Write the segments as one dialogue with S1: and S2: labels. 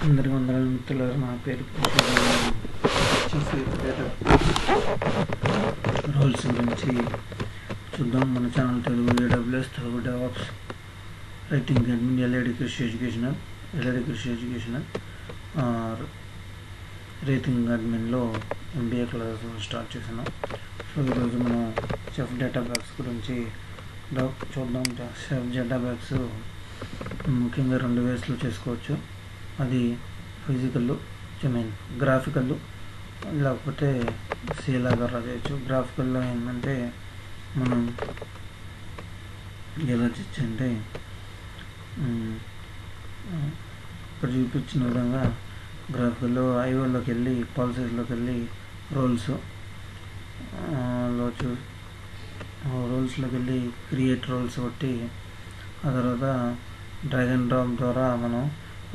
S1: అందరికీ వందనాలు మిత్రులారా. నా పేరు రోల్స్ గురించి చూద్దాం. మన channel Telugu AWS Telugu DevOps writing admin ఎల్ఐడి కృషి ఎడ్యుకేషనల్ రైటింగ్ అడ్మిన్లో MBA క్లాస్ స్టార్ట్ చేసాను. సో ఈరోజు మనం చెఫ్ డేటాబ్యాక్స్ గురించి చూద్దాం. చెఫ్ డేటాబ్యాక్స్ ముఖ్యంగా 2 వేస్లో చేసుకోవచ్చు. అది ఫిజికల్ గ్రాఫికల్ లేకపోతే సేలాగా చేయొచ్చు. గ్రాఫికల్లో ఏంటంటే మనం ఎలా చేయొచ్చంటే ఇక్కడ చూపించిన విధంగా గ్రాఫికల్లో ఐఓలోకి వెళ్ళి పాలసీస్లోకి వెళ్ళి రోల్స్లోకి వెళ్ళి క్రియేట్ రోల్స్ కొట్టి ఆ తర్వాత డ్రాగ్ అండ్ డ్రాప్ ద్వారా మనం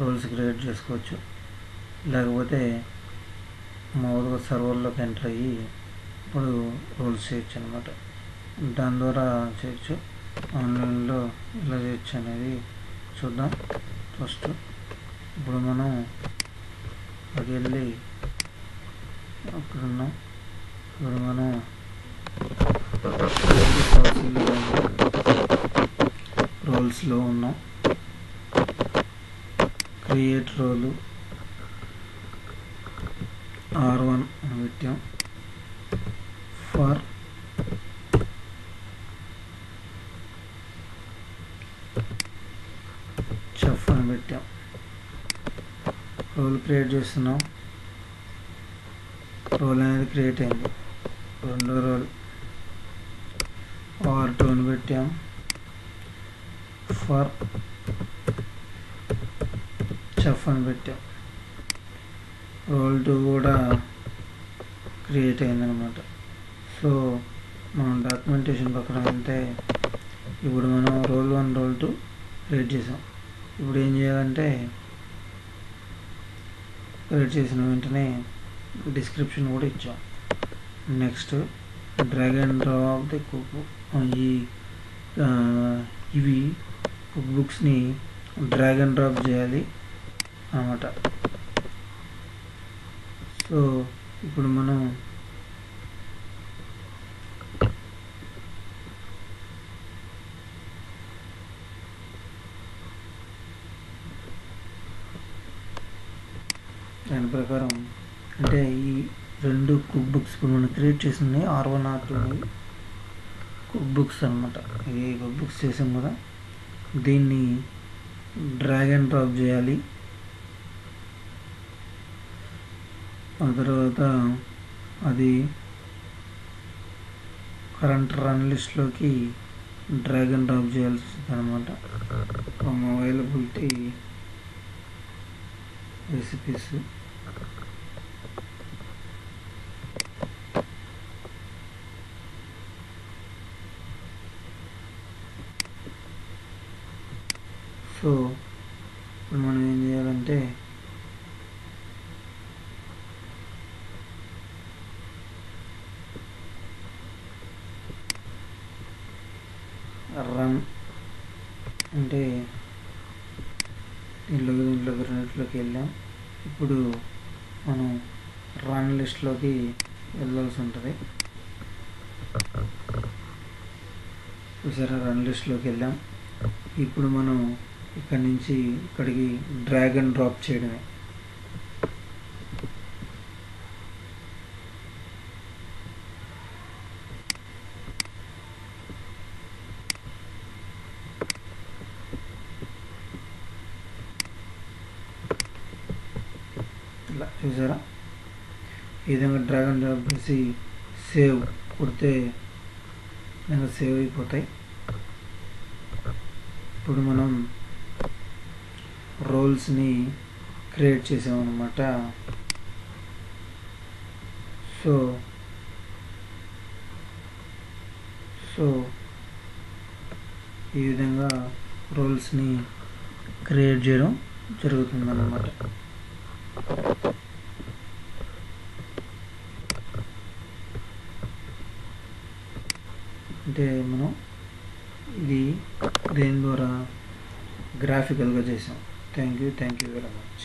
S1: రోల్స్ క్రియేట్ చేసుకోవచ్చు. లేకపోతే మామూలుగా సర్వర్లోకి ఎంటర్ అయ్యి ఇప్పుడు రోల్స్ చేయొచ్చు అన్నమాట. దాని ద్వారా చేయొచ్చు. ఆన్లైన్లో ఎలా చేయొచ్చు అనేది చూద్దాం. ఫస్ట్ ఇప్పుడు మనం అది వెళ్ళి అక్కడ ఉన్నాం. ఇప్పుడు మనం రోల్స్లో ఉన్నాం. క్రియేట్ రోలు R1 అని పెట్టాం. ఫర్ చెఫ్ అని పెట్టాం. రోల్ క్రియేట్ చేస్తున్నాం. రోల్ అనేది క్రియేట్ అయింది. రెండో రోల్ R2 అని పెట్టాం. ఫర్ చెఫ్ అని పెట్టాం. రోల్ 2 కూడా క్రియేట్ అయిందనమాట. సో మనం డాక్యుమెంటేషన్ ప్రకారం అంటే ఇప్పుడు మనం రోల్ 1 రోల్ 2 క్రియేట్ చేసాం. ఇప్పుడు ఏం చేయాలంటే క్రియేట్ చేసిన వెంటనే డిస్క్రిప్షన్ కూడా ఇచ్చాం. Next drag and drop the cook book. ఇవి కుక్ బుక్స్ని డ్రాగ్ అండ్ డ్రాప్ చేయాలి అన్నమాట. సో ఇప్పుడు మనం దాని ప్రకారం అంటే ఈ 2 కుక్ బుక్స్ ఇప్పుడు మనం క్రియేట్ చేసింది R1 R2 కుక్ బుక్స్ అన్నమాట. ఈ కుక్ బుక్స్ చేసాం కదా, దీన్ని డ్రాగ్ అండ్ డ్రాప్ చేయాలి. ఆ తర్వాత అది కరెంట్ రన్ లిస్ట్లోకి డ్రాగ్ అండ్ డ్రాప్ చేయాల్సి వస్తుంది అనమాట. ఫ్రమ్ అవైలబిలిటీ రెసిపీస్ సో ఇప్పుడు మనం ఏం చేయాలంటే రన్ అంటే దీంట్లోకి రెండిట్లోకి వెళ్ళాం. ఇప్పుడు మనం రన్ లిస్ట్లోకి వెళ్ళాల్సి ఉంటుంది. చూసారా, రన్ లిస్ట్లోకి వెళ్ళాం. ఇప్పుడు మనం ఇక్కడి నుంచి ఇక్కడికి డ్రాగ్ అండ్ డ్రాప్ చేయడమే. ఇలా చూసారా, ఈ విధంగా డ్రాగ్ అండ్ డ్రాప్ చేసి సేవ్ కొడితే విధంగా సేవ్ అయిపోతాయి. ఇప్పుడు మనం రోల్స్ని క్రియేట్ చేసామన్నమాట. సో ఈ విధంగా రోల్స్ని క్రియేట్ చేయడం జరుగుతుందన్నమాట. అంటే మనం ఇది దేని ద్వారా గ్రాఫికల్గా చేసాం. Thank you very much.